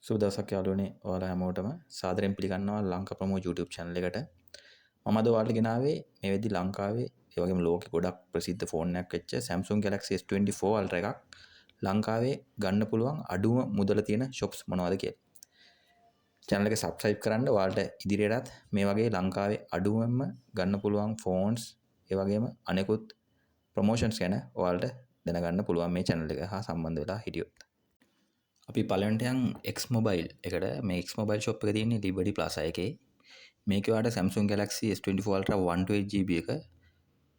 සුබ දවසක් යාළුවනේ ඔයාලා හැමෝටම සාදරයෙන් පිළිගන්නවා ලංකා ප්‍රොමෝ YouTube channel එකට. මම අද ඔයාලට ගෙනාවේ මේ වෙද්දි ලංකාවේ ඒ වගේම ලෝකෙ ගොඩක් ප්‍රසිද්ධ ෆෝන් එකක් වෙච්ච Samsung Galaxy S24 Ultra එකක් ලංකාවේ ගන්න පුළුවන් අඩුම මුදල තියෙන shops මොනවද කියලා. channel එක subscribe කරන්න ඔයාලට ඉදිරියටත් මේ වගේ ලංකාවේ අඩුමම ගන්න පුළුවන් phones ඒ වගේම අනෙකුත් promotions ගැන ඔයාලට දැනගන්න පුළුවන් මේ channel එක හා සම්බන්ධ වෙලා හිටියොත්. අපි පලන්ට යන් X මොබයිල් එකට මේ X මොබයිල් ශොප් එක තියෙන්නේ ලිබර්ටි ප්ලාසා එකේ. මේකේ ඔයාලට Samsung Galaxy S24 Ultra 128GB එක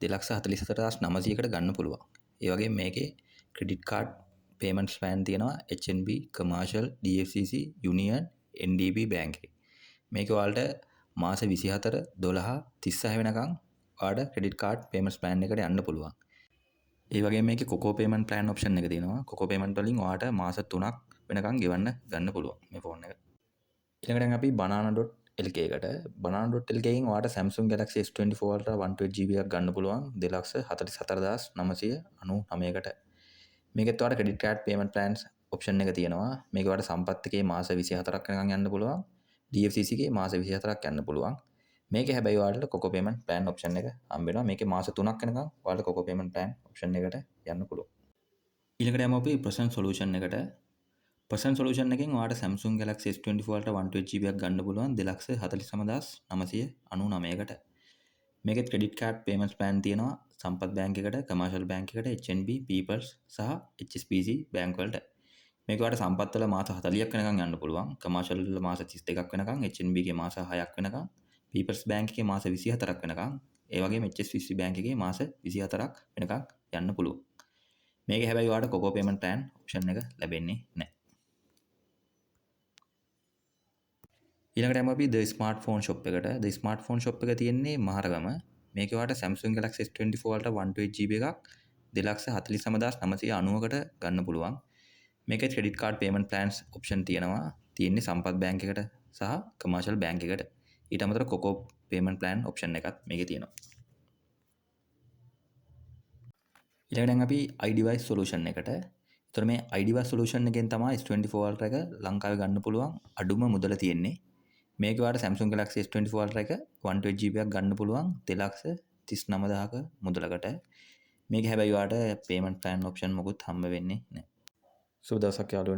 2,44,900කට ගන්න පුළුවන්. ඒ වගේම මේකේ ක්‍රෙඩිට් කාඩ් පේමන්ට්ස් ප්ලෑන් තියෙනවා HNB, Commercial, DFCC, Union, NDB bank එකේ. මේක ඔයාලට මාස 24, 12, 36 වෙනකන් ඔයාලට ක්‍රෙඩිට් කාඩ් පේමන්ට්ස් ප්ලෑන් එකට යන්න පුළුවන්. ඒ වගේම මේකේ කොකෝ පේමන්ට් ප්ලෑන් ඔප්ෂන් එක තියෙනවා. කොකෝ පේමන්ට් වලින් ඔයාලට මාස 3ක් වෙනකන් ගෙවන්න ගන්න පුළුවන් මේ ෆෝන් එක. ඊළඟට අපි banana.lk එකට banana.lk එකෙන් ඔයාලට Samsung Galaxy S24 Ultra 128GB එකක් ගන්න පුළුවන් 2,44,999කට. මේකෙත් ඔයාලට credit card payment plans option එක තියෙනවා. මේක ඔයාලට සම්පත් එකේ මාස 24ක් වෙනකන් යන්න පුළුවන්. DFCC එකේ මාස 24ක් යන්න පුළුවන්. මේකේ හැබැයි ඔයාලට කොකෝ payment plan option එක හම්බ වෙනවා. මේකේ මාස 3ක් වෙනකන් ඔයාලට කොකෝ payment plan option එකට යන්න පුළුවන්. ඊළඟට යමු අපි present solution එකට. පර්සන් සොලූෂන් එකෙන් ඔයාලට Samsung Galaxy S24 Ultra 128GB එකක් ගන්න පුළුවන් 2,49,999කට. මේකෙත් ක්‍රෙඩිට් කාඩ් පේමන්ට්ස් ප්ලෑන් තියෙනවා සම්පත් බැංක් එකට, කමර්ෂල් බැංක් එකට, HNB, People's සහ HSBC බැංක් වලට. මේක ඔයාලට සම්පත් වල මාස 40ක් වෙනකන් යන්න පුළුවන්. කමර්ෂල් වල මාස 32ක් වෙනකන්, HNB එකේ මාස 6ක් වෙනකන්, People's බැංක් එකේ මාස 24ක් වෙනකන්, ඒ වගේම HSBC බැංක් එකේ මාස 24ක් වෙනකන් යන්න පුළුවන්. මේක හැබැයි ඔයාලට කොකෝ පේමන්ට් ප්ලෑන් ඔප්ෂන් එක ලැබෙන්නේ නැහැ. ඊළඟට යමු අපි The Smartphone Shop එකට. The Smartphone Shop එක තියෙන්නේ මහරගම. මේකේ ඔයාලට Samsung Galaxy S24 Ultra 128GB එකක් 2,49,990කට ගන්න පුළුවන්. මේකේ credit card payment plans option තියෙනවා. තියෙන්නේ සම්පත් බැංක් එකට සහ commercial බැංක් එකට. ඊට අමතරව Coco payment plan option එකත් මේකේ තියෙනවා. ඊළඟට අපි iDevice solution එකට. ඒතර මේ iDevice solution එකෙන් තමයි S24 Ultra එක ලංකාවේ ගන්න පුළුවන් අඩුම මුදල තියෙන්නේ. මේක ඔයාලට Samsung Galaxy S24 Ultra එක 128GB එකක් ගන්න පුළුවන් 2,39,000ක මුදලකට. මේක හැබැයි ඔයාලට payment plan option මොකුත් හම්බ වෙන්නේ නැහැ. සුබ දවසක් යාළුවනේ.